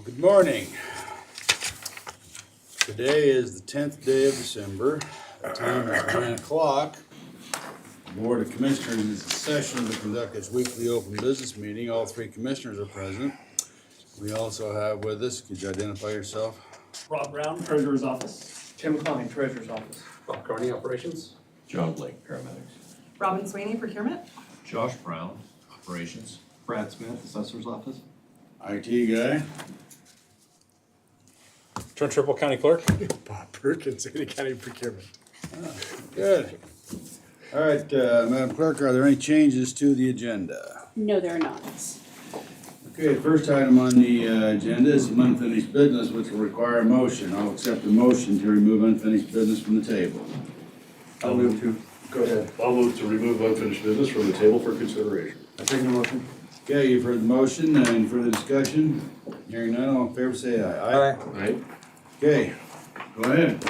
Good morning. Today is the 10th day of December. The time is 9 o'clock. The Board of Commissioners is in session to conduct its weekly open business meeting. All three commissioners are present. We also have with us, could you identify yourself? Rob Brown, Treasurer's Office. Tim Klein, Treasurer's Office. Bob Carney, Operations. John Blake, paramedics. Robin Sweeney, Procurement. Josh Brown, operations. Brad Smith, Assessor's Office. IT guy. Trent Triple, County Clerk. Bob Perkins, City County Procurement. Good. All right, Madam Clerk, are there any changes to the agenda? No, there are not. Okay, the first item on the agenda is some unfinished business, which will require a motion. I'll accept a motion to remove unfinished business from the table. I'll move to, go ahead. I'll move to remove unfinished business from the table for consideration. I second the motion. Okay, you've heard the motion. Any further discussion? Hearing none, all in favor say aye. Aye. Right? Okay, go ahead.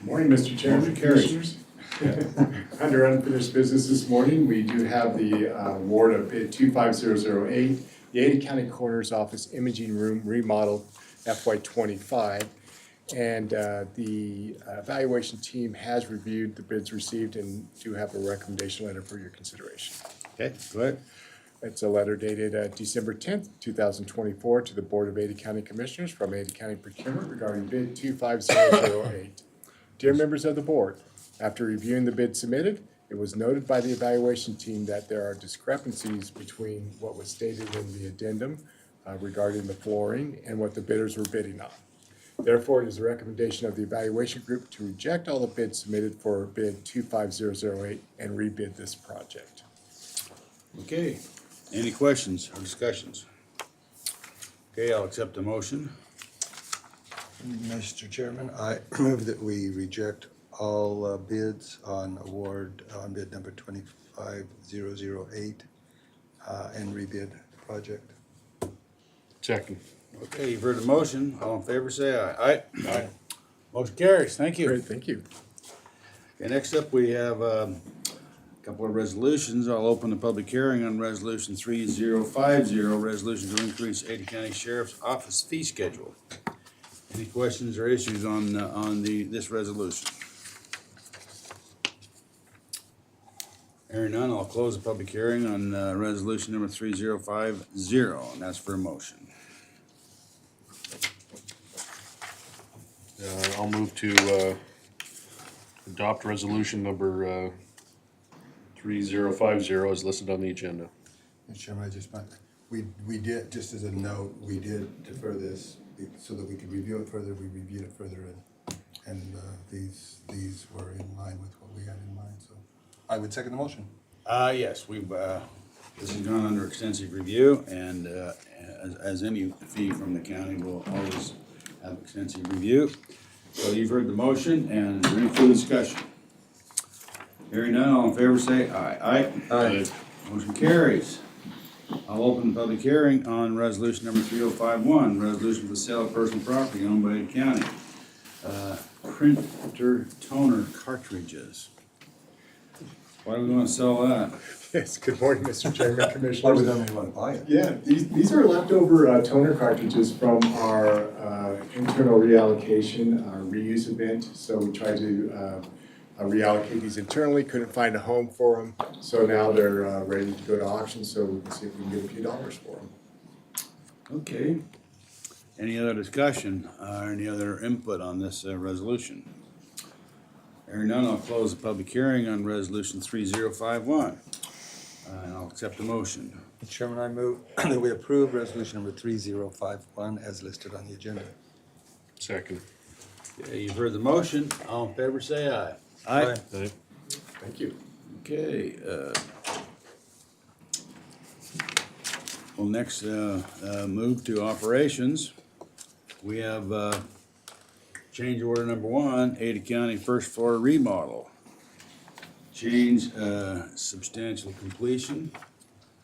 Morning, Mr. Chairman, Motion carries. Commissioners. Under unfinished business this morning, we do have the award of bid 25008, the Ada County Coroner's Office Imaging Room remodel FY25. And the evaluation team has reviewed the bids received and do have a recommendation letter for your consideration. Okay, go ahead. It's a letter dated December 10th, 2024 to the Board of Ada County Commissioners from Ada County Procurement regarding bid 25008. Dear members of the board, after reviewing the bid submitted, it was noted by the evaluation team that there are discrepancies between what was stated in the addendum regarding the flooring and what the bidders were bidding on. Therefore, it is the recommendation of the evaluation group to reject all the bids submitted for bid 25008 and rebid this project. Okay, any questions or discussions? Okay, I'll accept a motion. Mr. Chairman, I move that we reject all bids on award on bid number 25008 and rebid the project. Second. Okay, you've heard the motion. All in favor say aye. Aye. Aye. Motion carries. Thank you. Great, thank you. Okay, next up, we have a couple of resolutions. I'll open the public hearing on resolution 3050, resolution to increase Ada County Sheriff's Office fee schedule. Any questions or issues on this resolution? Hearing none, I'll close the public hearing on resolution number 3050, and that's for a motion. I'll move to adopt resolution number 3050 as listed on the agenda. Mr. Chairman, I just want, we did, just as a note, we did defer this so that we could review it further. We reviewed it further and these were in line with what we had in mind, so I would second the motion. Yes, we've, this has gone under extensive review, and as any fee from the county will always have extensive review. So you've heard the motion, and is there any further discussion? Hearing none, all in favor say aye. Aye. Aye. Motion carries. I'll open the public hearing on resolution number 3051, resolution for the sale of personal property owned by Ada County. Printer toner cartridges. Why do we want to sell that? Yes, good morning, Mr. Chairman, Why would Commissioners. somebody want to buy it? Yeah, these are leftover toner cartridges from our internal reallocation, our reuse event. So we tried to reallocate these internally, couldn't find a home for them. So now they're ready to go to auction, so we can see if we can get a few dollars for them. Okay. Any other discussion or any other input on this resolution? Hearing none, I'll close the public hearing on resolution 3051. And I'll accept the motion. Mr. Chairman, I move that we approve resolution number 3051 as listed on the agenda. Second. Okay, you've heard the motion. All in favor, say aye. Aye. Aye. Thank you. Okay, we'll next move to operations. We have change order number 1, Ada County first floor remodel. Change substantial completion.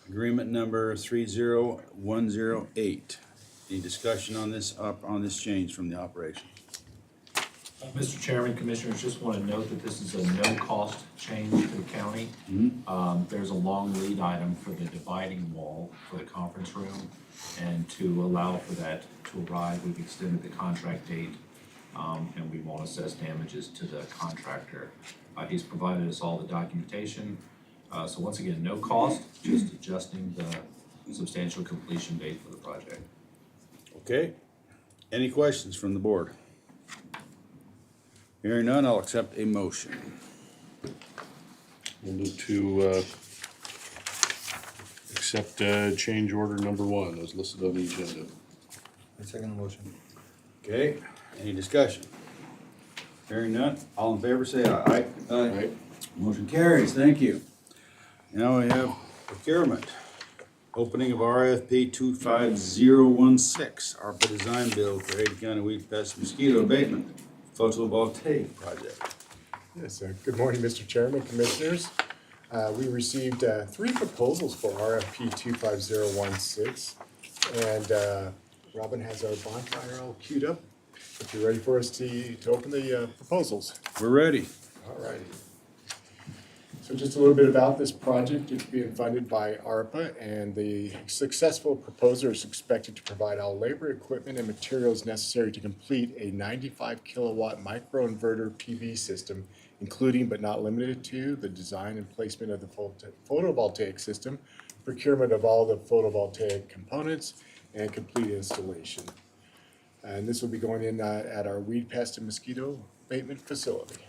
Agreement number 30108. Any discussion on this change from the operation? Mr. Chairman, Commissioners, just want to note that this is a no-cost change to the county. There's a long lead item for the dividing wall for the conference room, and to allow for that to arrive, we've extended the contract date, and we won't assess damages to the contractor. He's provided us all the documentation, so once again, no cost, just adjusting the substantial completion date for the project. Okay. Any questions from the board? Hearing none, I'll accept a motion. We'll move to accept change order number 1 as listed on the agenda. I second the motion. Okay, any discussion? Hearing none, all in favor say aye. Aye. Motion carries, thank you. Now we have procurement. Opening of RFP 25016, ARPA design build for Ada County weed pest mosquito abatement photovoltaic project. Yes, good morning, Mr. Chairman, Commissioners. We received 3 proposals for RFP 25016, and Robin has our bonfire all queued up. If you're ready for us to open the proposals. We're ready. All righty. So just a little bit about this project. It's being funded by ARPA, and the successful proposer is expected to provide all labor, equipment, and materials necessary to complete a 95 kilowatt microinverter PV system, including but not limited to the design and placement of the photovoltaic system, procurement of all the photovoltaic components, and complete installation. And this will be going in at our weed pest and mosquito abatement facility.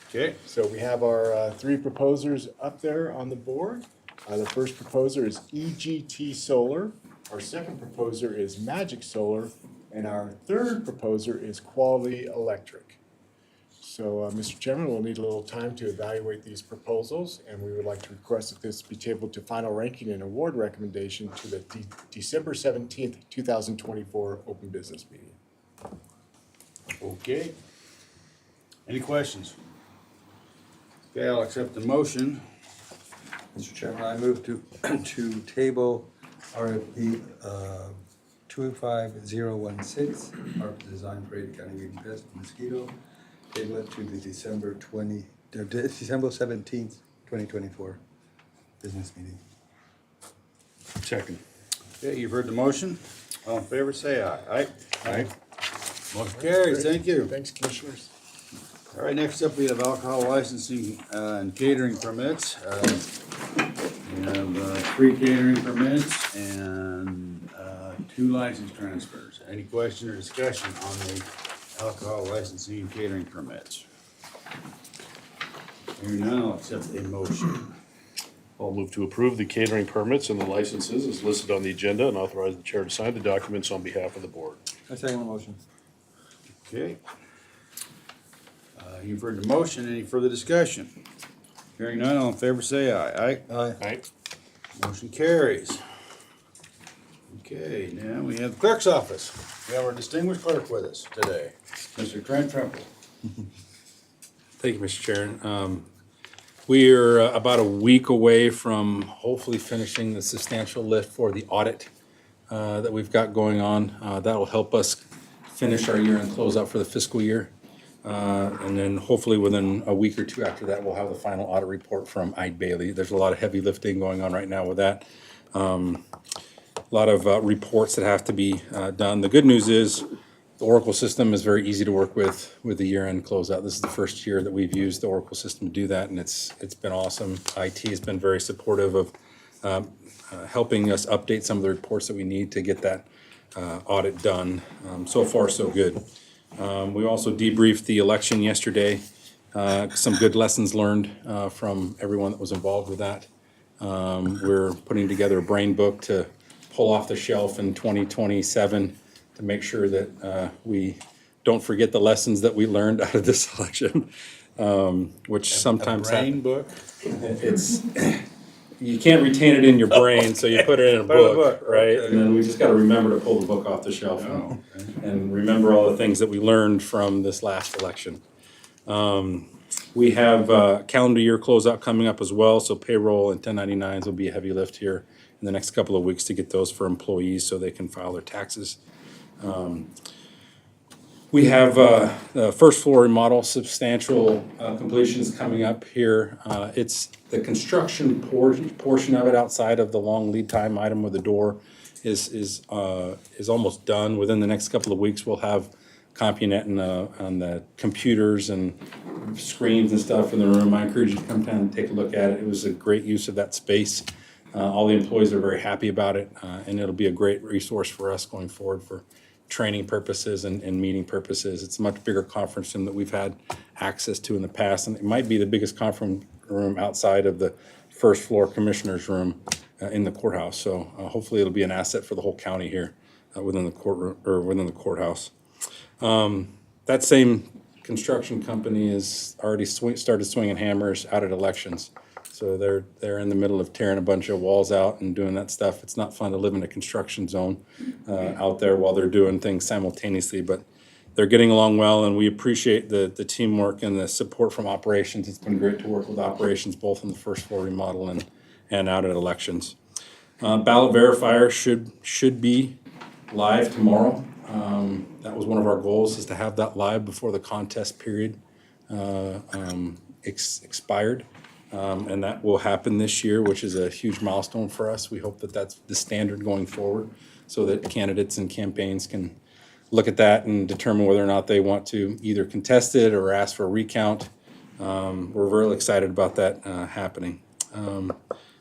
Okay, So we have our 3 proposers up there on the board. The first proposer is EGT Solar, our second proposer is Magic Solar, and our third proposer is Quality Electric. So, Mr. Chairman, we'll need a little time to evaluate these proposals, and we would like to request that this be tabled to final ranking and award recommendation to the December 17th, 2024 open business meeting. okay. Any questions? Okay, I'll accept the motion. Mr. Chairman, I move to table RFP 25016, ARPA design for Ada County weed pest mosquito. Table it to the December 17th, 2024 business meeting. Second. Okay, you've heard the motion. All in favor say aye. Aye. Aye. Motion carries, thank you. Thanks, Commissioners. All right, next up, we have alcohol licensing and catering permits. We have 3 catering permits and 2 license transfers. Any question or discussion on the alcohol licensing and catering permits? Hearing none, I'll accept a motion. I'll move to approve the catering permits and the licenses as listed on the agenda and authorize the chair to sign the documents on behalf of the board. I second the motion. Okay. You've heard the motion. Any further discussion? Hearing none, all in favor say aye. Aye. Aye. Aye. Motion carries. Okay, now we have the clerk's office. We have our distinguished clerk with us today, Mr. Trent Trimble. Thank you, Mr. Chair. We are about a week away from hopefully finishing the substantial lift for the audit that we've got going on. That'll help us finish our year and close out for the fiscal year. And then hopefully within a week or 2 after that, we'll have the final audit report from Eide Bailey. There's a lot of heavy lifting going on right now with that. A lot of reports that have to be done. The good news is the Oracle system is very easy to work with the year-end closeout. This is the first year that we've used the Oracle system to do that, and it's been awesome. IT has been very supportive of helping us update some of the reports that we need to get that audit done. So far, so good. We also debriefed the election yesterday. Some good lessons learned from everyone that was involved with that. We're putting together a brain book to pull off the shelf in 2027 to make sure that we don't forget the lessons that we learned out of this election, which sometimes Brain book. it's you can't retain it in your brain, so you put it in a Put it in a book, book, right? okay. And then we just got to remember to pull the book off the shelf Oh, and remember all the things that we learned from this last election. We have calendar year closeout coming up as well, so payroll and 1099s will be a heavy lift here in the next couple of weeks to get those for employees so they can file their taxes. We have the first floor remodel, substantial completions coming up here. It's the construction portion of it outside of the long lead time item with the door is almost done. Within the next couple of weeks, we'll have CompuNet on the computers and screens and stuff in the room. I encourage you to come down and take a look at it. It was a great use of that space. All the employees are very happy about it, and it'll be a great resource for us going forward for training purposes and meeting purposes. It's a much bigger conference room that we've had access to in the past, and it might be the biggest conference room outside of the first floor commissioner's room in the courthouse. So hopefully it'll be an asset for the whole county here within the courtroom or within the courthouse. That same construction company has already started swinging hammers out at elections. So they're in the middle of tearing a bunch of walls out and doing that stuff. It's not fun to live in a construction zone out there while they're doing things simultaneously, but they're getting along well, and we appreciate the teamwork and the support from operations. It's been great to work with operations both in the first floor remodel and out at elections. Ballot verifier should be live tomorrow. That was one of our goals, is to have that live before the contest period expired. And that will happen this year, which is a huge milestone for us. We hope that that's the standard going forward, so that candidates and campaigns can look at that and determine whether or not they want to either contest it or ask for a recount. We're very excited about that happening.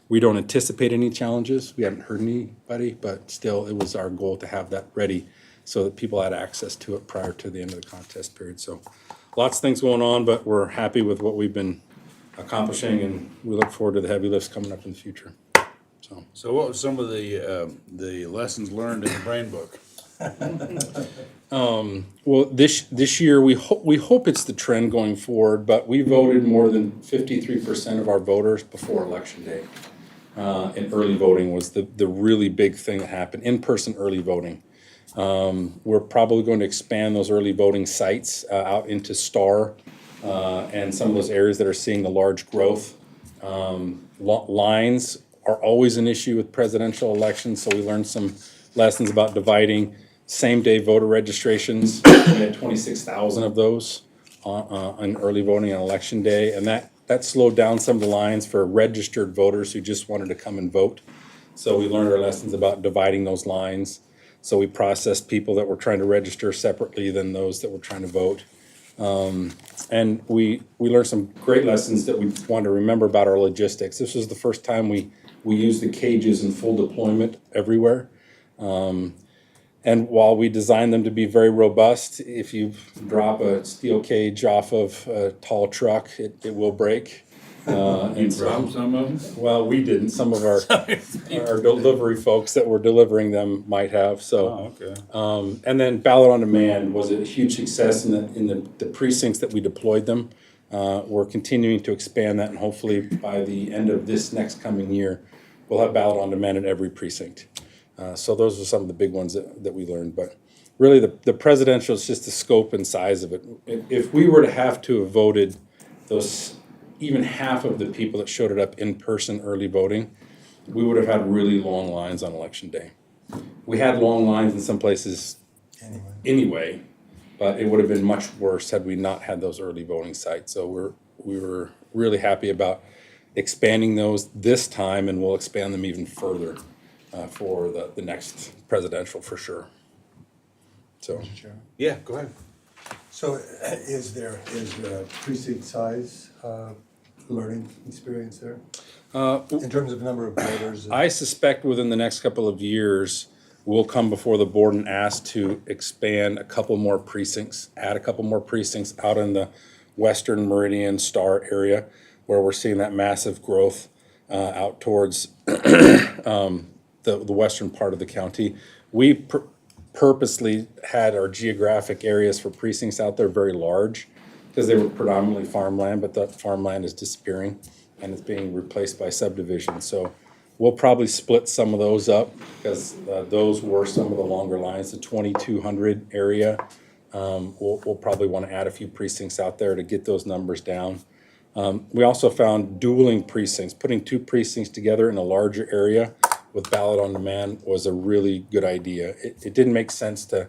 We don't anticipate any challenges. We haven't heard anybody, but still, it was our goal to have that ready so that people had access to it prior to the end of the contest period. So lots of things going on, but we're happy with what we've been accomplishing, and we look forward to the heavy lifts coming up in the future. So what was some of the lessons learned in the Brain Book? Well, this year, we hope it's the trend going forward, but we voted more than 53% of our voters before Election Day. And early voting was the really big thing that happened, in-person early voting. We're probably going to expand those early voting sites out into Star and some of those areas that are seeing the large growth. Lines are always an issue with presidential elections, so we learned some lessons about dividing same-day voter registrations. We had 26,000 of those on early voting on Election Day, and that slowed down some of the lines for registered voters who just wanted to come and vote. So we learned our lessons about dividing those lines. So we processed people that were trying to register separately than those that were trying to vote. And we learned some great lessons that we want to remember about our logistics. This was the first time we used the cages in full deployment everywhere. And while we designed them to be very robust, if you drop a steel cage off of a tall truck, it will break. You dropped some of them? Well, we didn't. Some of our delivery folks that were delivering them might have, so. Oh, okay. And then Ballot on Demand was a huge success in the precincts that we deployed them. We're continuing to expand that, and hopefully by the end of this next coming year, we'll have Ballot on Demand in every precinct. So those are some of the big ones that we learned, but really the presidential is just the scope and size of it. If we were to have to have voted those, even half of the people that showed up in person early voting, we would have had really long lines on Election Day. We had long lines in some places anyway, but it would have been much worse had we not had those early voting sites. So we were really happy about expanding those this time, and we'll expand them even further for the next presidential for sure. So. Yeah, go ahead. So is there precinct size learning experience there? In terms of number of voters? I suspect within the next couple of years, we'll come before the board and ask to expand a couple more precincts, add a couple more precincts out in the Western Meridian Star area, where we're seeing that massive growth out towards the western part of the county. We purposely had our geographic areas for precincts out there very large, because they were predominantly farmland, but that farmland is disappearing and it's being replaced by subdivisions. So we'll probably split some of those up, because those were some of the longer lines. The 2200 area, we'll probably want to add a few precincts out there to get those numbers down. We also found dueling precincts. Putting two precincts together in a larger area with Ballot on Demand was a really good idea. It didn't make sense to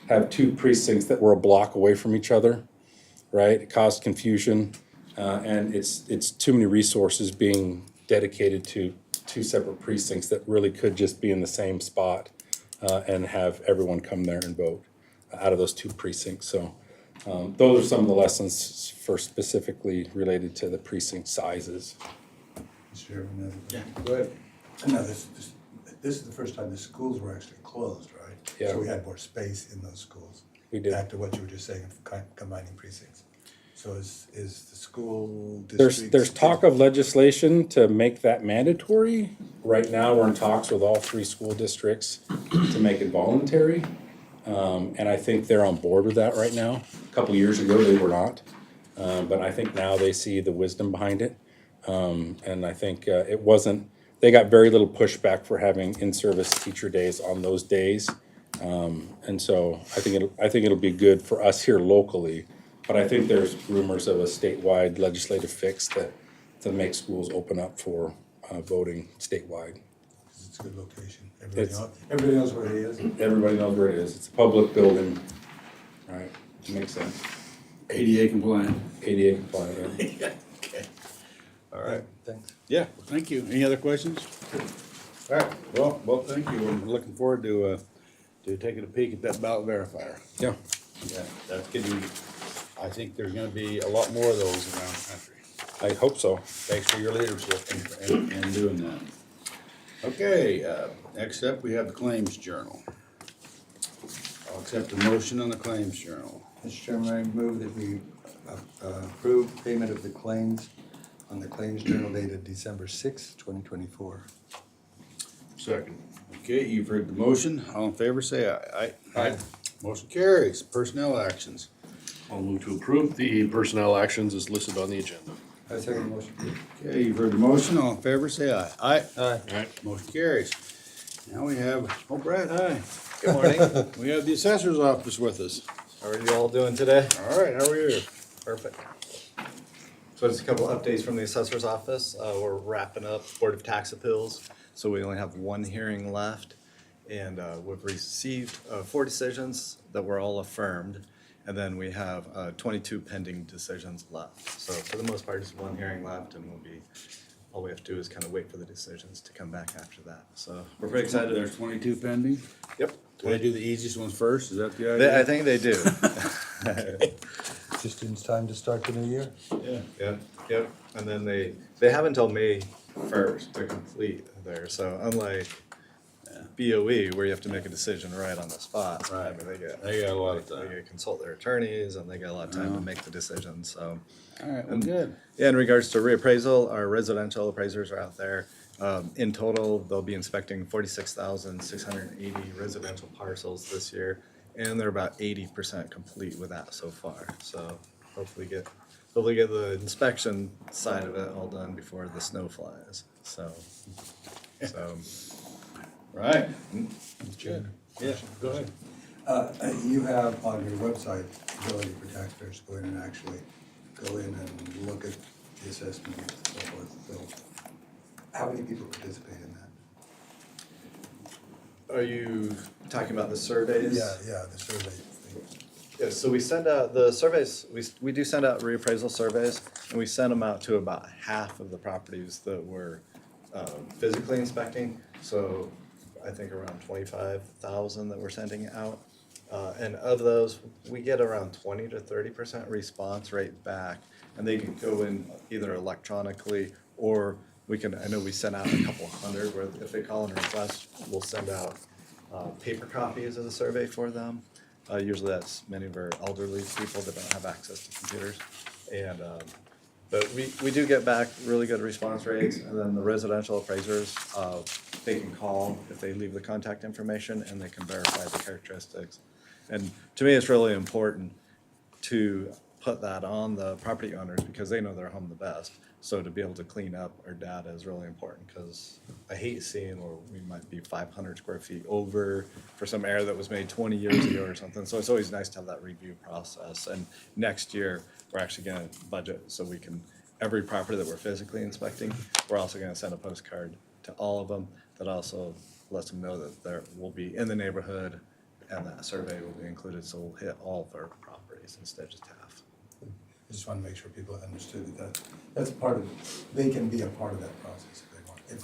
have two precincts that were a block away from each other, right? It caused confusion, and it's too many resources being dedicated to two separate precincts that really could just be in the same spot, and have everyone come there and vote out of those two precincts. So those are some of the lessons for specifically related to the precinct sizes. Mr. Chairman, Yeah, go ahead. no, this is the first time the schools were actually closed, right? Yeah. So we had more space in those schools. We did. Back to what you were just saying, of combining precincts. So is the school district? There's talk of legislation to make that mandatory. Right now, we're in talks with all three school districts to make it voluntary. And I think they're on board with that right now. A couple years ago, they were not. But I think now they see the wisdom behind it. And I think it wasn't, they got very little pushback for having in-service teacher days on those days. And so I think it'll be good for us here locally. But I think there's rumors of a statewide legislative fix to make schools open up for voting statewide. It's a good location. It's- Everybody knows where it is. Everybody knows where it is. It's a public building. Right, makes sense. ADA compliant. ADA compliant, yeah. Okay. All right. Thanks. Yeah, thank you. Any other questions? All right, well, thank you. We're looking forward to taking a peek at that ballot verifier. Yeah, Yeah, that's getting, I think there's gonna be a lot more of those around the country. I hope so. Thanks for your leadership in doing that. Okay, next up, we have the Claims Journal. I'll accept a motion on the Claims Journal. Mr. Chairman, I move that we approve payment of the claims on the Claims Journal dated December 6, 2024. Second. Okay, you've heard the motion. All in favor, say aye. Aye. Motion carries. Personnel actions. I'll move to approve the personnel actions as listed on the agenda. I second the motion. Okay, you've heard the motion. All in favor, say aye. Aye. Aye. All right. Motion carries. Now we have, oh, Brad, hi. Good morning. We have the assessor's office with us. How are you all doing today? All right, how are you? Perfect. So just a couple updates from the assessor's office. We're wrapping up Board of Tax Appeals, so we only have one hearing left. And we've received 4 decisions that were all affirmed. And then we have 22 pending decisions left. So for the most part, just one hearing left, and all we have to do is kind of wait for the decisions to come back after that. So we're pretty excited. There's 22 pending. Yep. Do they do the easiest ones first? Is that the I idea? think they do. Just in time to start the new year? Yeah, yep. And then they have until May 1st to complete there. So unlike BOE, where you have to make a decision right on the spot. I mean, They got a lot of they time. get to consult their attorneys and they get a lot of time to make the decision, so. All right, well, good. Yeah, in regards to reappraisal, our residential appraisers are out there. In total, they'll be inspecting 46,680 residential parcels this year, and they're about 80% complete with that so far. So hopefully get the inspection side of it all done before the snow flies. So. Right. That's good. Yeah, go ahead. You have on your website ability for taxpayers to go in and actually go in and look at the assessment and so forth. So how many people participate in that? Are you talking about the surveys? Yeah, the survey thing. Yeah, so we send out the surveys, we do send out reappraisal surveys, and we send them out to about half of the properties that we're physically inspecting. So I think around 25,000 that we're sending out. And of those, we get around 20 to 30% response rate back. And they can go in either electronically or I know we sent out a couple hundred where if they call in a request, we'll send out paper copies of the survey for them. Usually that's many of our elderly people that don't have access to computers. And but we do get back really good response rates, and then the residential appraisers, they can call if they leave the contact information, and they can verify the characteristics. And to me, it's really important to put that on the property owners because they know their home the best. So to be able to clean up our data is really important, because I hate seeing where we might be 500 square feet over for some error that was made 20 years ago or something. So it's always nice to have that review process. And next year, we're actually gonna budget so we can, every property that we're physically inspecting, we're also gonna send a postcard to all of them that also lets them know that they will be in the neighborhood and that survey will be included, so we'll hit all of our properties instead of just half. I just want to make sure people understood that's part of, they can be a part of that process if they want, if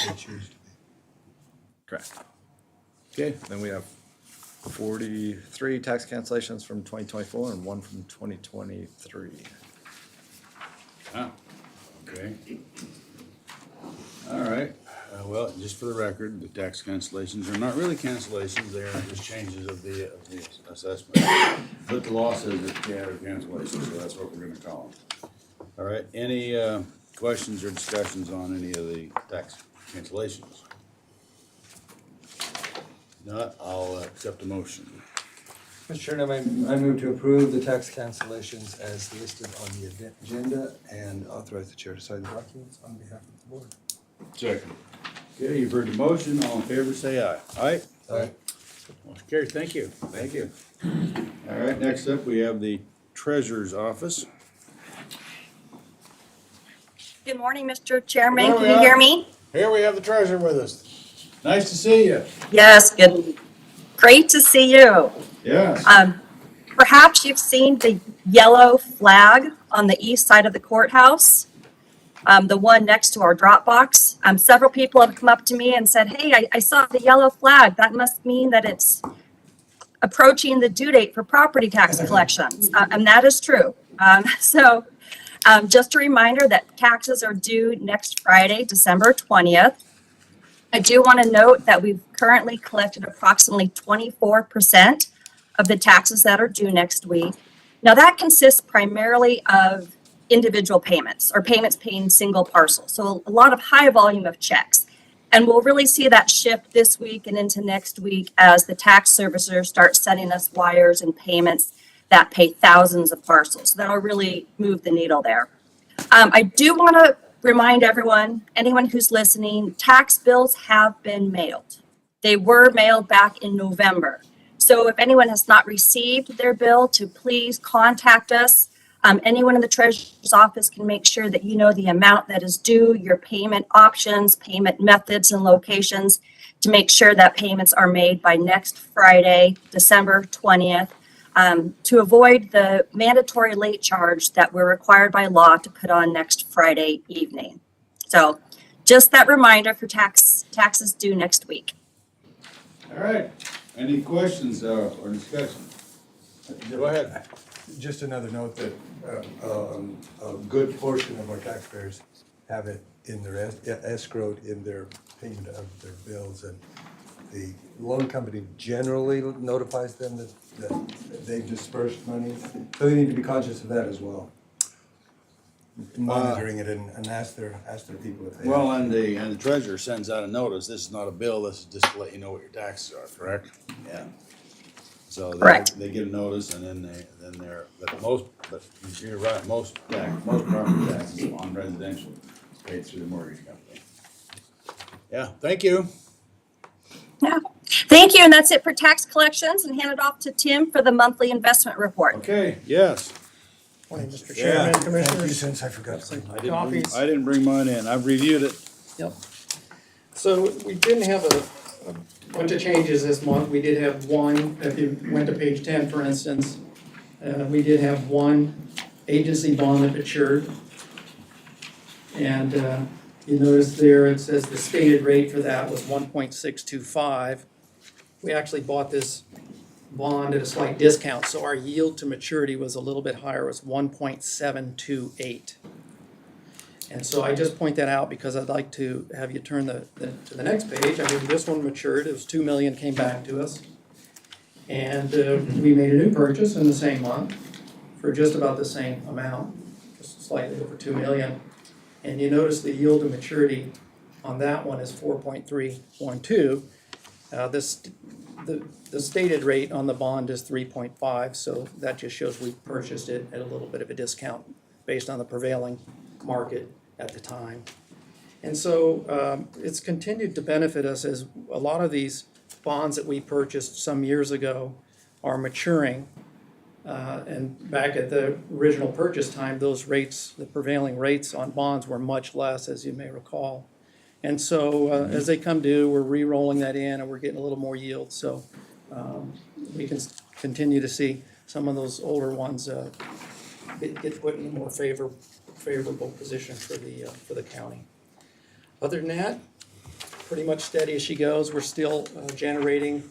they choose to be. Correct. Okay, then we have 43 tax cancellations from 2024 and one from 2023. Ah, okay. All right, well, just for the record, the tax cancellations are not really cancellations, they are just changes of the assessment. But the law says that they are cancellations, so that's what we're gonna call them. All right, any questions or discussions on any of the tax cancellations? Not, I'll accept a motion. Mr. Chairman, I move to approve the tax cancellations as listed on the agenda and authorize the chair to sign the documents on behalf of the board. Second. Okay, you've heard the motion, all in favor, say aye. Aye? Aye. Motion carried, thank you, thank you. All right, next up, we have the treasurer's office. Good morning, Mr. Chairman. There Can we you are. hear me? Here we have the treasurer with us. Nice to see you. Yes, good. Great to see you. Yes. Perhaps you've seen the yellow flag on the east side of the courthouse, the one next to our drop box. Several people have come up to me and said, hey, I saw the yellow flag. That must mean that it's approaching the due date for property tax collections. And that is true. Just a reminder that taxes are due next Friday, December 20th. I do want to note that we've currently collected approximately 24% of the taxes that are due next week. Now, that consists primarily of individual payments or payments paying single parcels. So a lot of high volume of checks. And we'll really see that shift this week and into next week as the tax servicers start sending us wires and payments that pay thousands of parcels. So that'll really move the needle there. I do want to remind everyone, anyone who's listening, tax bills have been mailed. They were mailed back in November. So if anyone has not received their bill, to please contact us. Anyone in the treasurer's office can make sure that you know the amount that is due, your payment options, payment methods and locations to make sure that payments are made by next Friday, December 20th, to avoid the mandatory late charge that we're required by law to put on next Friday evening. So just that reminder for taxes due next week. All right, any questions or discussion? Go ahead. Just another note that a good portion of our taxpayers have it in their escrowed in their payment of their bills, and the loan company generally notifies them that they've dispersed money, so they need to be conscious of that as well. Monitoring it and ask their people if they. Well, and the treasurer sends out a notice, this is not a bill, this is just to let you know what your taxes are, correct? Yeah. So Correct. they get a notice and then but you're right, most property taxes on residential is paid through the mortgage company. Yeah, thank you. Yeah. Thank you. And that's it for tax collections, and hand it off to Tim for the monthly investment report. Okay, yes. Morning, Mr. Yeah. Chairman, Thank you, Commissioners. since I forgot. Copies. I didn't bring mine in, I've reviewed it. Yep. So we didn't have a bunch of changes this month. We did have one, if you went to page 10, for instance, we did have one agency bond that matured. And you notice there, it says the stated rate for that was 1.625. We actually bought this bond at a slight discount, so our yield to maturity was a little bit higher, it was 1.728. And so I just point that out because I'd like to have you turn to the next page. I mean, this one matured, it was 2 million came back to us. And we made a new purchase in the same month for just about the same amount, just slightly over 2 million. And you notice the yield to maturity on that one is 4.312. The stated rate on the bond is 3.5, so that just shows we purchased it at a little bit of a discount based on the prevailing market at the time. And so it's continued to benefit us as a lot of these bonds that we purchased some years ago are maturing. And back at the original purchase time, those rates, the prevailing rates on bonds were much less, as you may recall. And so as they come due, we're re-rolling that in and we're getting a little more yield. So we can continue to see some of those older ones get put in a more favorable position for the county. Other than that, pretty much steady as she goes. We're still generating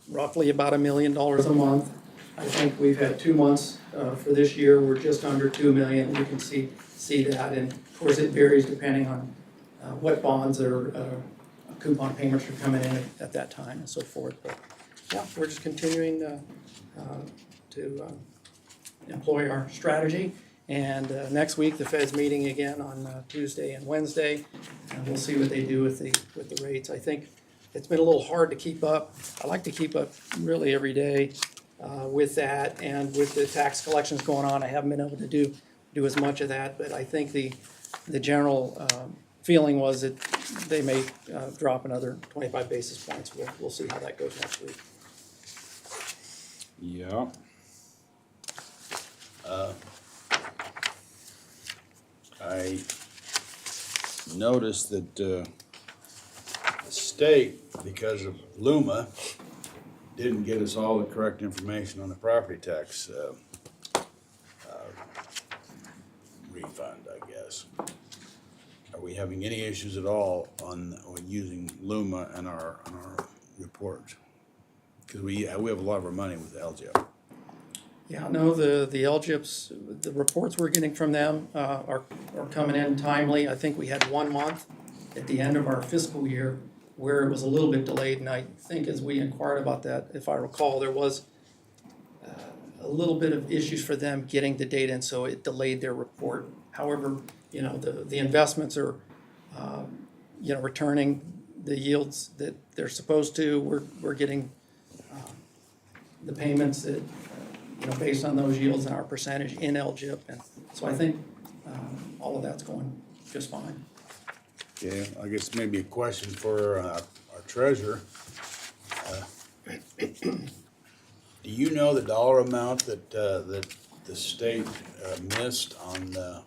roughly about $1 million a month. I think we've had 2 months for this year, we're just under 2 million. You can see that, and of course it varies depending on what bonds or coupon payments are coming in at that time and so forth. But yeah, we're just continuing to employ our strategy. And next week, the Fed's meeting again on Tuesday and Wednesday, and we'll see what they do with the rates. I think it's been a little hard to keep up. I like to keep up really every day with that, and with the tax collections going on, I haven't been able to do as much of that. But I think the general feeling was that they may drop another 25 basis points. We'll see how that goes next week. Yeah. I noticed that the state, because of Luma, didn't get us all the correct information on the property tax refund, I guess. Are we having any issues at all on using Luma in our reports? Because we have a lot of our money with LGIP. Yeah, no, the LGIPs, the reports we're getting from them are coming in timely. I think we had 1 month at the end of our fiscal year where it was a little bit delayed, and I think as we inquired about that, if I recall, there was a little bit of issues for them getting the data, and so it delayed their report. However, the investments are, returning the yields that they're supposed to. We're getting the payments that, based on those yields and our percentage in LGIP, and so I think all of that's going just fine. Yeah, I guess maybe a question for our treasurer. Do you know the dollar amount that the state missed on the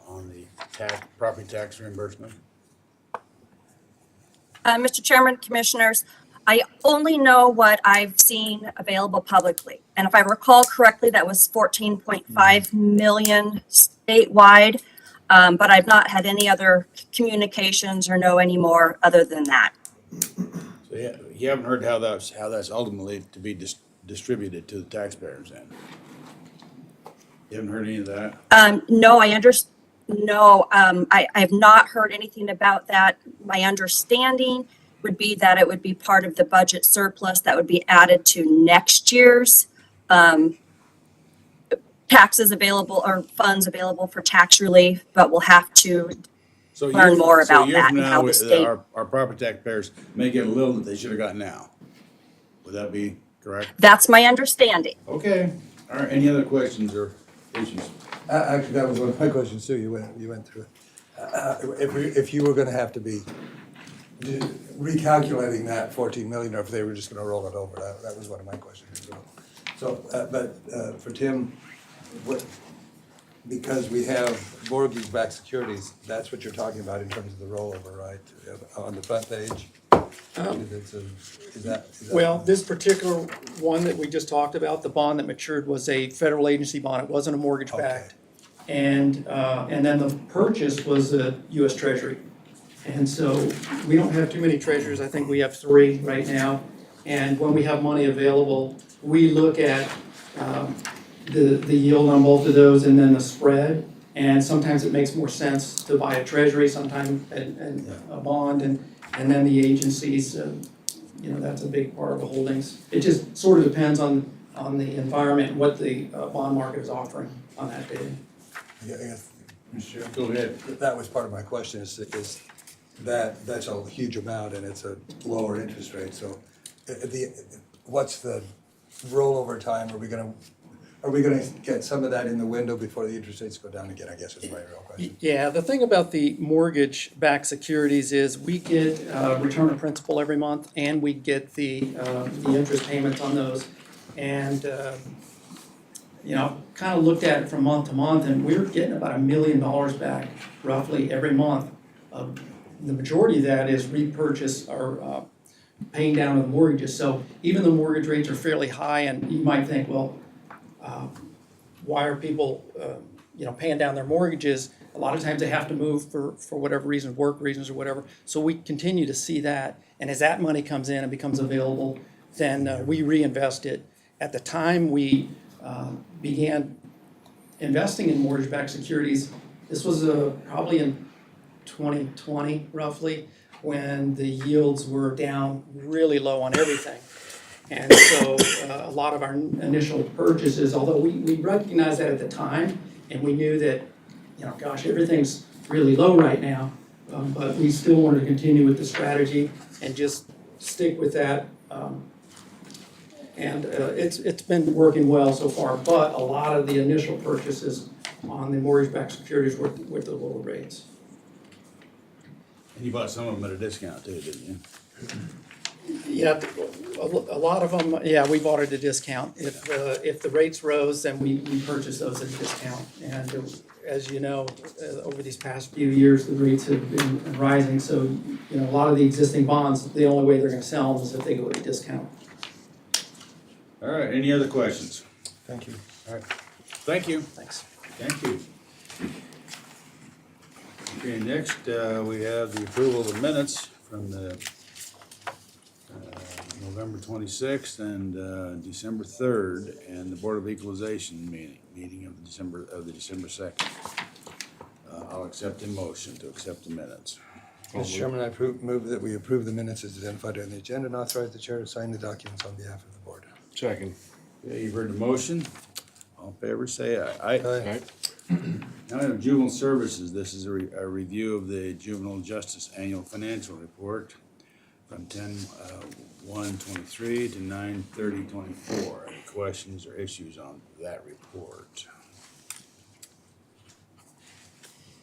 property tax reimbursement? Mr. Chairman, Commissioners, I only know what I've seen available publicly. And if I recall correctly, that was 14.5 million statewide. But I've not had any other communications or know any more other than that. So yeah, you haven't heard how that's ultimately to be distributed to the taxpayers then? You haven't heard any of that? No, I have not heard anything about that. My understanding would be that it would be part of the budget surplus that would be added to next year's taxes available or funds available for tax relief, but we'll have to learn more about that and how the state. Our property taxpayers may get a little that they should have gotten now. Would that be correct? That's my understanding. Okay. All right. Any other questions or issues? Actually, that was one of my questions too, you went through it. If you were gonna have to be recalculating that 14 million, or if they were just gonna roll it over, that was one of my questions as well. So, but for Tim, because we have mortgage-backed securities, that's what you're talking about in terms of the rollover, right? On the front page? Is that? Well, this particular one that we just talked about, the bond that matured, was a federal agency bond. It wasn't a mortgage backed. And then the purchase was a US Treasury. And so we don't have too many treasurers. I think we have 3 right now. And when we have money available, we look at the yield on both of those and then the spread. And sometimes it makes more sense to buy a treasury, sometimes a bond, and then the agencies, that's a big part of the holdings. It just sort of depends on the environment and what the bond market is offering on that day. Yeah, I guess, Mr. Chair. Go ahead. That was part of my question, is that's a huge amount and it's a lower interest rate, so what's the rollover time? Are we gonna get some of that in the window before the interest rates go down again, I guess is my real question. Yeah, the thing about the mortgage-backed securities is we get return of principal every month, and we get the interest payments on those. And, kind of looked at it from month to month, and we're getting about $1 million back roughly every month. The majority of that is repurchase or paying down of the mortgages. So even though mortgage rates are fairly high, and you might think, well, why are people, paying down their mortgages? A lot of times they have to move for whatever reason, work reasons or whatever. So we continue to see that. And as that money comes in and becomes available, then we reinvest it. At the time we began investing in mortgage-backed securities, this was probably in 2020 roughly, when the yields were down really low on everything. And so a lot of our initial purchases, although we recognized that at the time, and we knew that, gosh, everything's really low right now, but we still wanted to continue with the strategy and just stick with that. And it's been working well so far, but a lot of the initial purchases on the mortgage-backed securities were with the lower rates. And you bought some of them at a discount too, didn't you? Yeah, a lot of them, yeah, we bought at a discount. If the rates rose, then we purchased those at a discount. And as you know, over these past few years, the rates have been rising. So, a lot of the existing bonds, the only way they're gonna sell them is if they go at a discount. All right, any other questions? Thank you. All right, thank you. Thanks. Thank you. Okay, next, we have the approval of the minutes from the November 26th and December 3rd, and the Board of Equalization meeting of the December 2nd. I'll accept a motion to accept the minutes. Mr. Chairman, I move that we approve the minutes as identified on the agenda and authorize the chair to sign the documents on behalf of the board. Second. Okay, you've heard the motion. All in favor, say aye. Aye. Now we have juvenile services. This is a review of the juvenile justice annual financial report from 10/1/23 to 9/30/24. Any questions or issues on that report?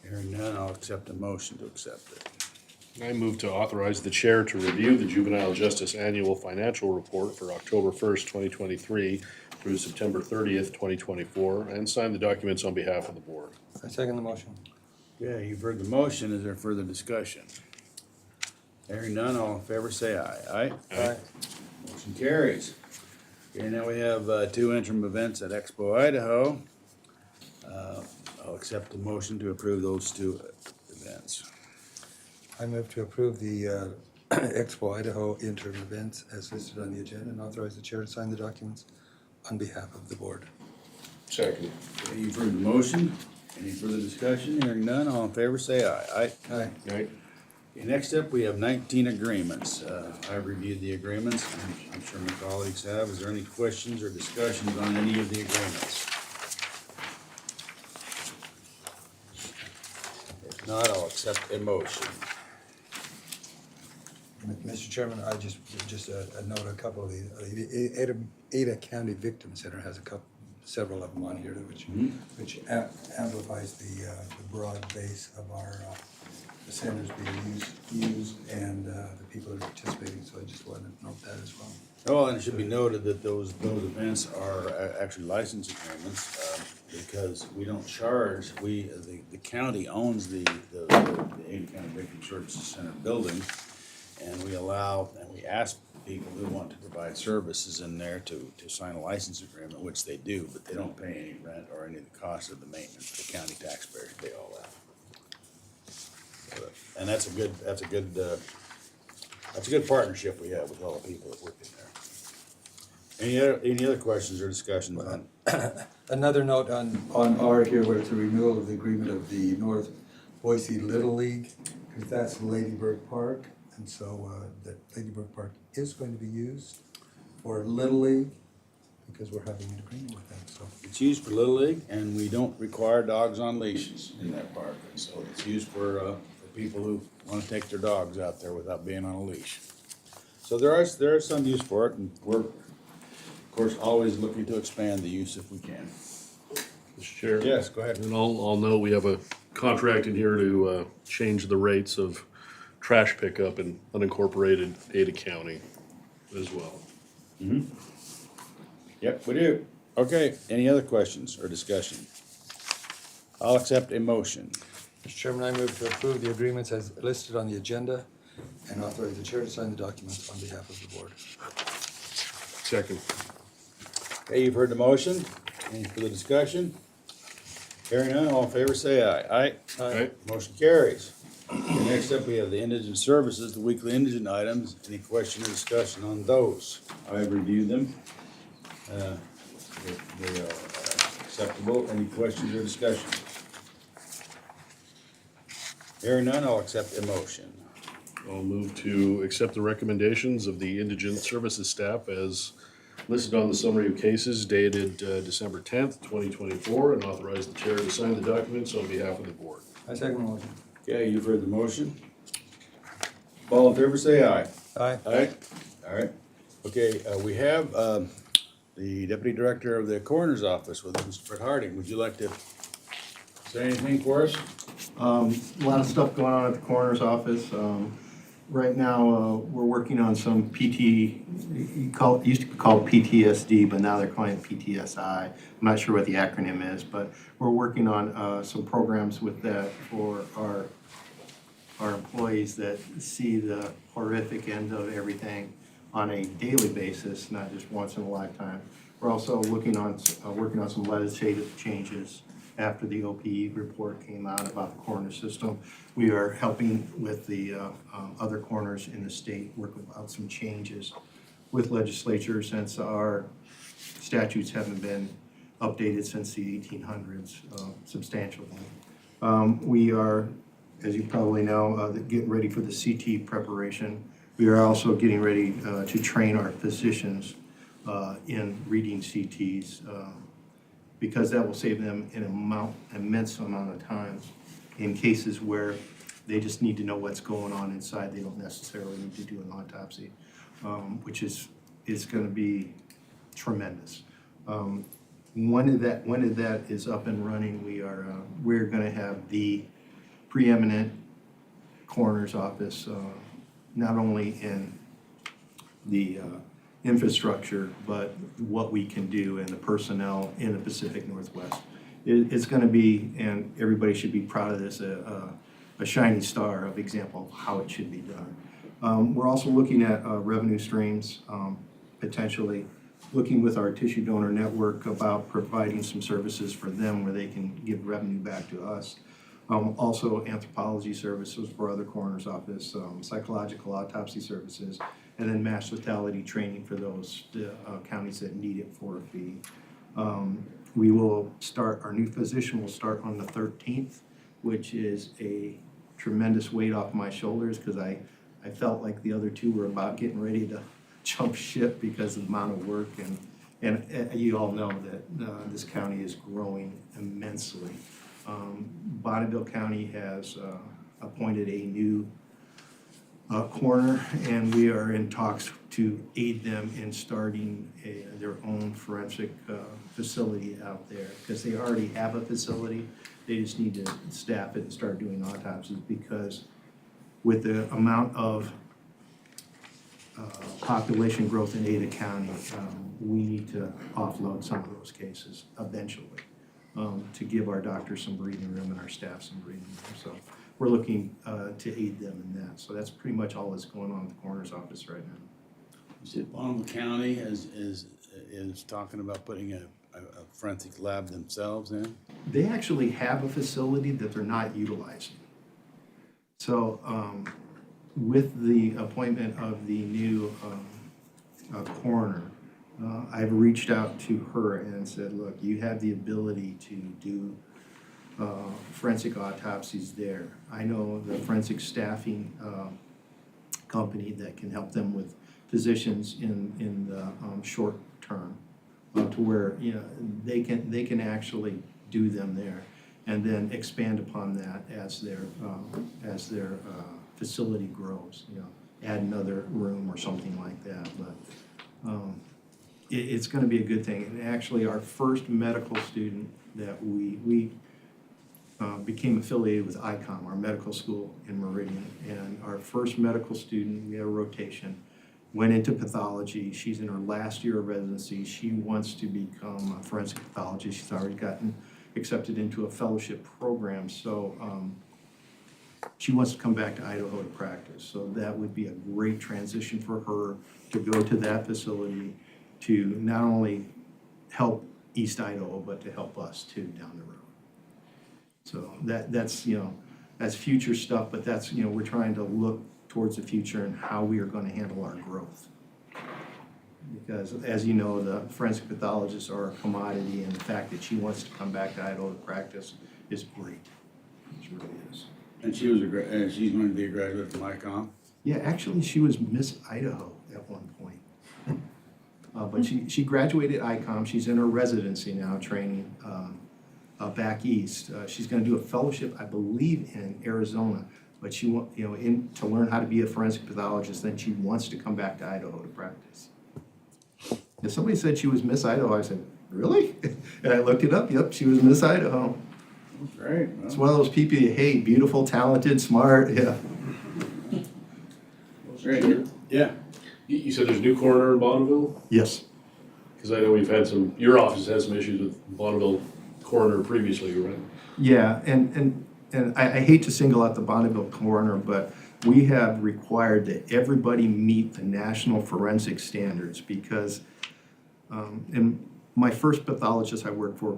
Hearing none, I'll accept a motion to accept it. I move to authorize the chair to review the juvenile justice annual financial report for October 1st, 2023 through September 30th, 2024, and sign the documents on behalf of the board. I second the motion. Yeah, you've heard the motion. Is there further discussion? Hearing none, all in favor say aye. Aye. Motion carries. Okay, now we have two interim events at Expo Idaho. I'll accept the motion to approve those two events. I move to approve the Expo Idaho interim events as listed on the agenda and authorize the chair to sign the documents on behalf of the board. Second. Okay, you've heard the motion. Any further discussion? Hearing none, all in favor say aye. Aye. Aye. Okay, next up, we have 19 agreements. I've reviewed the agreements. I'm sure my colleagues have. Is there any questions or discussions on any of the agreements? If not, I'll accept a motion. Mr. Chairman, I just note a couple of these. Ada County Victim Center has several of them on here, which amplifies the broad base of our the centers being used and the people that are participating. So I just wanted to note that as well. Oh, and it should be noted that those events are actually license agreements, because we don't charge, the county owns the Ada County Victim Services Center building, and we ask people who want to provide services in there to sign a license agreement, which they do, but they don't pay any rent or any of the cost of the maintenance. The county taxpayers pay all that. And that's a good partnership we have with all the people that work in there. Any other questions or discussions on? Another note on R here, where it's a renewal of the agreement of the North Boise Little League, because that's Lady Bird Park, and so that Lady Bird Park is going to be used for Little League, because we're having an agreement with them, so. It's used for Little League, and we don't require dogs on leashes in that park, and so it's used for people who want to take their dogs out there without being on a leash. So there is some use for it, and we're, of course, always looking to expand the use if we can. Mr. Chair? Yes, go ahead. And I'll note we have a contract in here to change the rates of trash pickup in unincorporated Ada County as well. Yep, we do. Okay, any other questions or discussion? I'll accept a motion. Mr. Chairman, I move to approve the agreements as listed on the agenda and authorize the chair to sign the documents on behalf of the board. Second. Okay, you've heard the motion. Any further discussion? Hearing none, all in favor say aye. Aye. Aye. Motion carries. Okay, next up, we have the indigent services, the weekly indigent items. Any question or discussion on those? I've reviewed them. They are acceptable. Any questions or discussion? Hearing none, I'll accept the motion. I'll move to accept the recommendations of the indigent services staff as listed on the summary of cases dated December 10th, 2024, and authorize the chair to sign the documents on behalf of the board. I second the motion. Okay, you've heard the motion. All in favor, say aye. Aye. Aye. All right. Okay, we have the Deputy Director of the Coroner's Office with us, Mr. Fred Harding. Would you like to say anything for us? A lot of stuff going on at the coroner's office. Right now, we're working on some it used to be called PTSD, but now they're calling it PTSI. I'm not sure what the acronym is, but we're working on some programs with that for our employees that see the horrific end of everything on a daily basis, not just once in a lifetime. We're also working on some legislative changes after the OPE report came out about the coroner system. We are helping with the other coroners in the state, working out some changes with legislature since our statutes haven't been updated since the 1800s substantially. We are, as you probably know, getting ready for the CT preparation. We are also getting ready to train our physicians in reading CTs because that will save them an immense amount of time in cases where they just need to know what's going on inside. They don't necessarily need to do an autopsy, which is going to be tremendous. When that is up and running, we're going to have the preeminent coroner's office, not only in the infrastructure, but what we can do and the personnel in the Pacific Northwest. It's going to be, and everybody should be proud of this, a shining star of example of how it should be done. We're also looking at revenue streams, potentially looking with our tissue donor network about providing some services for them where they can give revenue back to us. Also anthropology services for other coroner's office, psychological autopsy services, and then mass lethality training for those counties that need it for a fee. We will start, our new physician will start on the 13th, which is a tremendous weight off my shoulders because I felt like the other two were about getting ready to jump ship because of the amount of work, and you all know that this county is growing immensely. Bonneville County has appointed a new coroner, and we are in talks to aid them in starting their own forensic facility out there because they already have a facility. They just need to staff it and start doing autopsies because with the amount of population growth in Ada County, we need to offload some of those cases eventually to give our doctors some breathing room and our staff some breathing room. So we're looking to aid them in that. So that's pretty much all that's going on at the coroner's office right now. You said Bonneville County is talking about putting a forensic lab themselves in? They actually have a facility that they're not utilizing. So with the appointment of the new coroner, I've reached out to her and said, look, you have the ability to do forensic autopsies there. I know the forensic staffing company that can help them with physicians in the short term to where they can actually do them there and then expand upon that as their facility grows. Add another room or something like that. But it's going to be a good thing. And actually, our first medical student that we became affiliated with ICOM, our medical school in Meridian, and our first medical student, we had a rotation, went into pathology. She's in her last year of residency. She wants to become a forensic pathologist. She's already gotten accepted into a fellowship program. So she wants to come back to Idaho to practice. So that would be a great transition for her to go to that facility to not only help East Idaho, but to help us too down the road. So that's, you know, that's future stuff, but that's, you know, we're trying to look towards the future and how we are gonna handle our growth. Because as you know, the forensic pathologists are a commodity, and the fact that she wants to come back to Idaho to practice is great. It really is. And she was she's going to be a graduate from ICOM. Yeah, actually, she was Miss Idaho at one point. But she graduated ICOM, she's in her residency now, training back east. She's gonna do a fellowship, I believe, in Arizona, but she want, you know, to learn how to be a forensic pathologist, then she wants to come back to Idaho to practice. If somebody said she was Miss Idaho, I said, really? And I looked it up, yep, she was Miss Idaho. Great. It's one of those people you hate, beautiful, talented, smart, yeah. Great. Yeah. You said there's a new coroner in Bonneville? Yes. Because I know we've had some, your office had some issues with Bonneville coroner previously, right? Yeah, and I hate to single out the Bonneville coroner, but we have required that everybody meet the national forensic standards because, and my first pathologist I worked for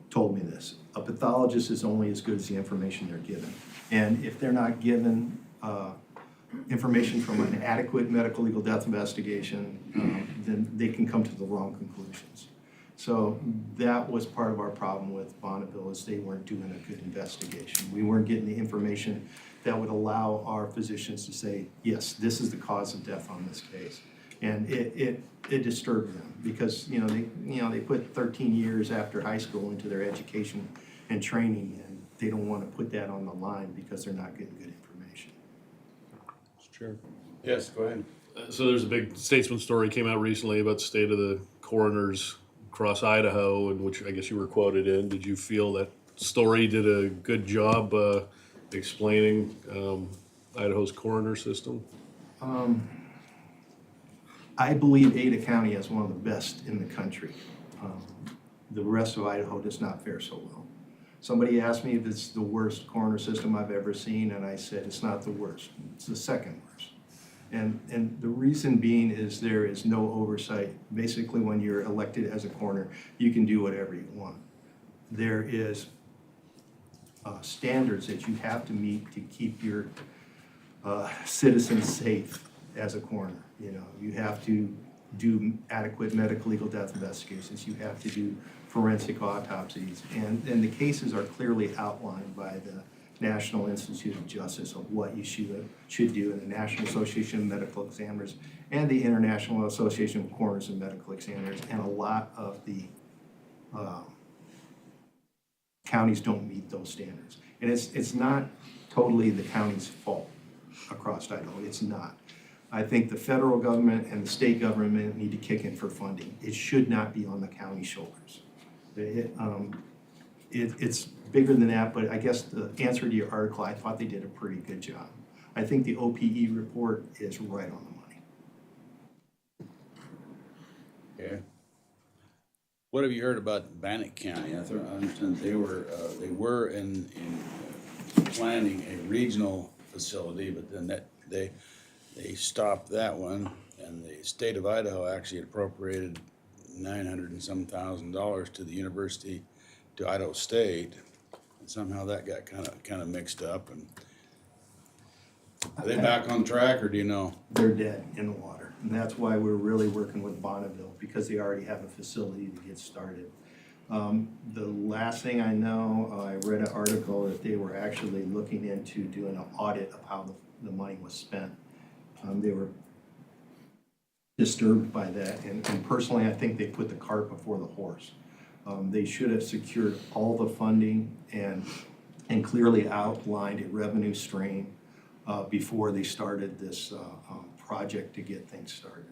told me this, a pathologist is only as good as the information they're given. And if they're not given information from an adequate medical legal death investigation, then they can come to the wrong conclusions. So that was part of our problem with Bonneville, is they weren't doing a good investigation. We weren't getting the information that would allow our physicians to say, yes, this is the cause of death on this case. And it disturbed them because, they put 13 years after high school into their education and training, and they don't want to put that on the line because they're not getting good information. Sure. Yes, go ahead. So there's a big Statesman story came out recently about the state of the coroners across Idaho, in which I guess you were quoted in. Did you feel that story did a good job explaining Idaho's coroner system? I believe Ada County is one of the best in the country. The rest of Idaho does not fare so well. Somebody asked me if it's the worst coroner system I've ever seen, and I said it's not the worst, it's the second worst. And the reason being is there is no oversight. Basically, when you're elected as a coroner, you can do whatever you want. There is standards that you have to meet to keep your citizens safe as a coroner. You have to do adequate medical legal death investigations. You have to do forensic autopsies. And the cases are clearly outlined by the National Institute of Justice of what you should do in the National Association of Medical Examiners and the International Association of Coroners and Medical Examiners. And a lot of the counties don't meet those standards. And it's not totally the county's fault across Idaho. It's not. I think the federal government and the state government need to kick in for funding. It should not be on the county shoulders. It's bigger than that, but I guess the answer to your article, I thought they did a pretty good job. I think the OPE report is right on the money. Okay. What have you heard about Bannock County? I understand they were in planning a regional facility, but then they stopped that one, and the state of Idaho actually appropriated $900 and some thousand to the university, to Idaho State, and somehow that got kind of mixed up. And are they back on track, or do you know? They're dead in the water, and that's why we're really working with Bonneville, because they already have a facility to get started. The last thing I know, I read an article that they were actually looking into doing an audit of how the money was spent. They were disturbed by that, and personally, I think they put the cart before the horse. They should have secured all the funding and clearly outlined a revenue stream before they started this project to get things started.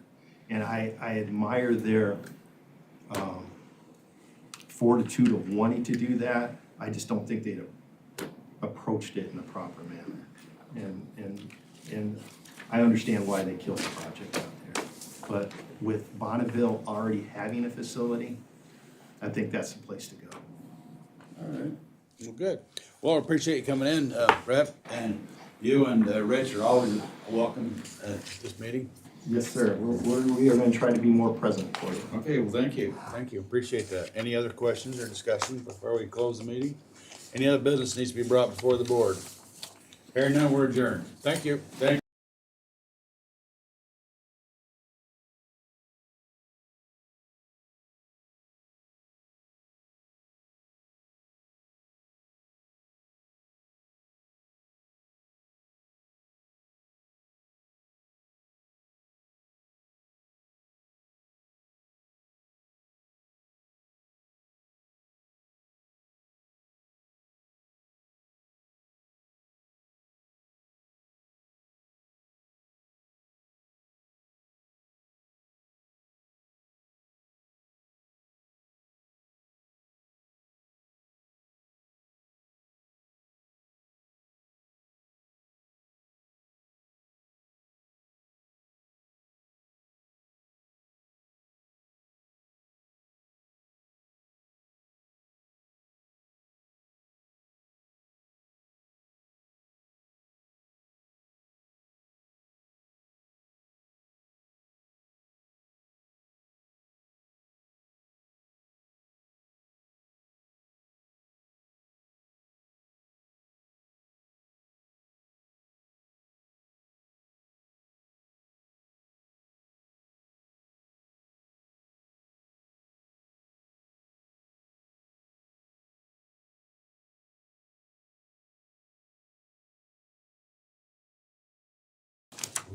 And I admire their fortitude of wanting to do that. I just don't think they'd approached it in a proper manner. And I understand why they killed the project out there. But with Bonneville already having a facility, I think that's the place to go. All right. Well, good. Well, I appreciate you coming in, Brett. And You and Rich are always welcome at this meeting. Yes, sir. We are gonna try to be more present for you. Okay, well, thank you. Thank you. Appreciate that. Any other questions or discussion before we close the meeting? Any other business needs to be brought before the board? Hearing none, we're adjourned. Thank you. Thank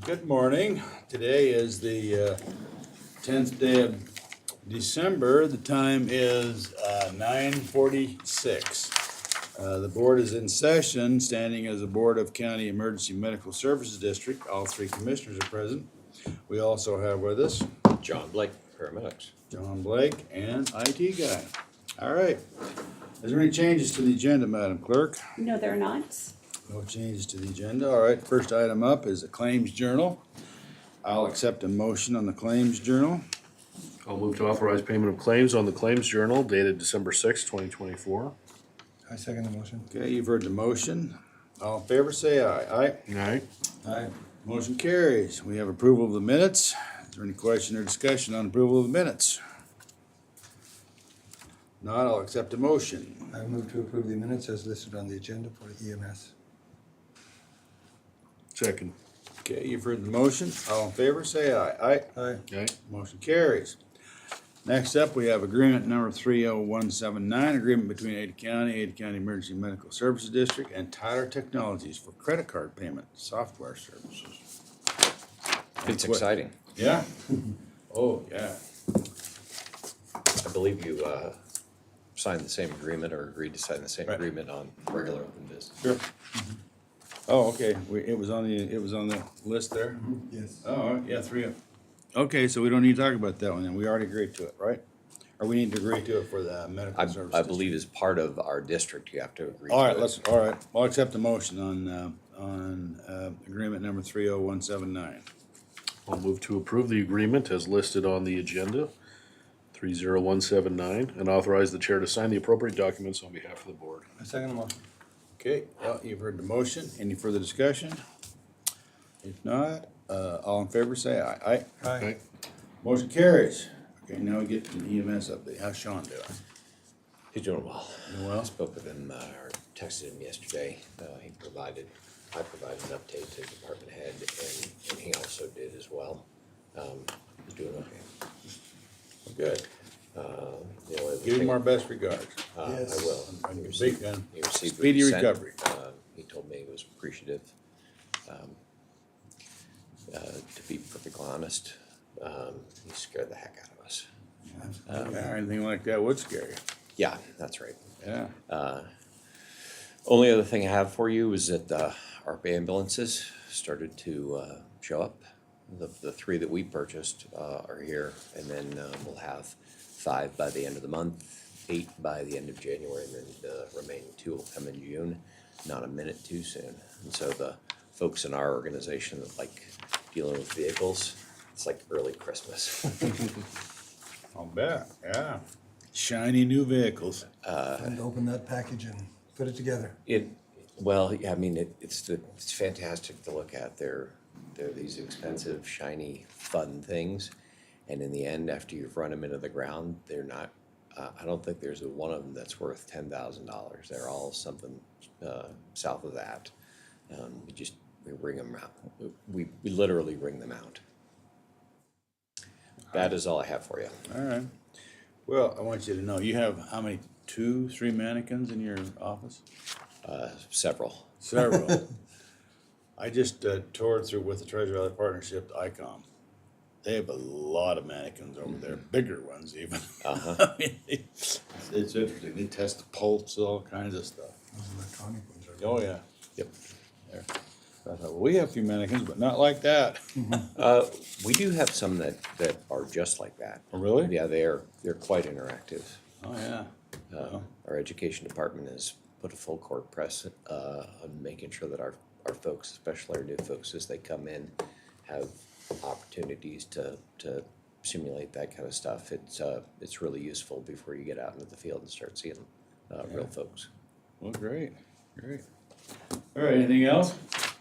Good morning. Today is the 10th day of December. The time is 9:46. The board is in session, standing as a Board of County Emergency Medical Services District. All three commissioners are present. We also have with us John Blake, paramedics. John Blake and IT guy. All right. Is there any changes to the agenda, Madam Clerk? No, they're not. No changes to the agenda. All right, first item up is the Claims Journal. I'll accept a motion on the Claims Journal. I'll move to authorize payment of claims on the Claims Journal dated December sixth, 2024. I second the motion. Okay, you've heard the motion. All in favor, say aye. Aye? Aye. Aye. Motion carries. We have approval of the minutes. Is there any question or discussion on approval of the minutes? Not, I'll accept a motion. I move to approve the minutes as listed on the agenda for EMS. Second. Okay, you've heard the motion. All in favor, say aye. Aye? Aye. Aye. Motion carries. Next up, we have agreement number 30179, agreement between Ada County Emergency Medical Services District, and Tyler Technologies for credit card payment software services. It's exciting. Yeah? Oh, yeah. I believe you signed the same agreement or agreed to sign the same Right. agreement on regular open business. Sure. Oh, okay, it was on the list there? Yes. Oh, all right, yeah, okay, so we don't need to talk about that one then, we already agreed to it, right? Or we need to agree to it for the medical services? I believe as part of our district, you have to agree to All right, it. all right, I'll accept the motion on agreement number 30179. I'll move to approve the agreement as listed on the agenda, 30179, and authorize the chair to sign the appropriate documents on behalf of the board. I second the motion. Okay, well, you've heard the motion, any further discussion? If not, all in favor say aye. Aye? Aye. Motion carries. Okay, now we get to the EMS update, how's Sean doing? He's doing well. Doing well? I spoke with him, or texted him yesterday. I provided an update to department head, and he also did as well. He's doing okay. Good. The only other Give him thing- our best regards. I Yes. will. On your He big received- gun. he received what Speedy he sent. recovery. He told me he was appreciative. To be perfectly honest, he scared the heck out of us. Yeah, anything like that would scare you. Yeah, that's right. Yeah. Only other thing I have for you is that ARP ambulances started to show up. The three that we purchased are here, and then we'll have 5 by the end of the month, 8 by the end of January, and then the remaining 2 will come in June. Not a minute too soon. And so the folks in our organization that like dealing with vehicles, it's like early Christmas. I'll bet, yeah. Shiny new vehicles. Time to open that package and put it together. Well, yeah, I mean, it's fantastic to look at. They're these expensive, shiny, fun things. And in the end, after you've run them into the ground, they're not, I don't think there's a one of them that's worth $10,000. They're all something, south of that. We bring them out. We literally bring them out. That is all I have for you. All right. Well, I want you to know, you have how many, 2, 3 mannequins in your office? Several. Several. I just toured through with the Treasure Valley Partnership, ICOM. They have a lot of mannequins over there, bigger ones even. Uh-huh. I mean, it's interesting. They test the pulse, all kinds of stuff. Those electronic ones are. Oh, yeah. Yep. There. So I thought, well, we have a few mannequins, but not like that. We do have some that are just like that. Oh, really? Yeah, they're quite interactive. Oh, yeah. Our education department has put a full court press on making sure that our folks, especially our new folks, as they come in, have opportunities to simulate that kind of stuff. It's really useful before you get out into the field and start seeing real folks. Well, great, great. All right, anything else? That's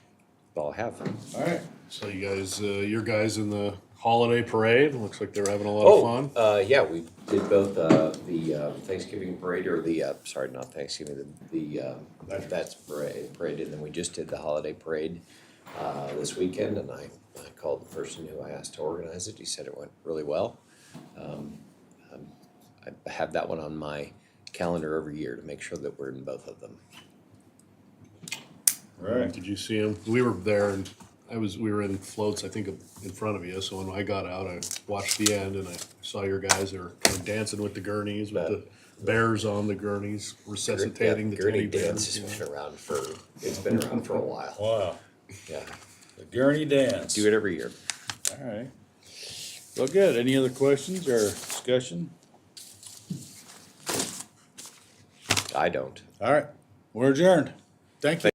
all I have. All right. So you guys, your guys in the holiday parade, looks like they're having a lot of fun. Yeah, we did both the Thanksgiving parade, or sorry, not Thanksgiving, the Vets parade, and then we just did the holiday parade this weekend, and I called the person who I asked to organize it. He said it went really well. I have that one on my calendar every year to make sure that we're in both of them. Right. Did you see them? We were there, and we were in floats, I think, in front of you, so when I got out, I watched the end, and I saw your guys are kind of dancing with the gurneys, with the bears on the gurneys, resuscitating the Gurney teddy dance bears. has been around for a while. Wow. Yeah, The Gurney dance. do it every year. All right. Well, good. Any other questions or discussion? I don't. All right. We're adjourned. Thank you.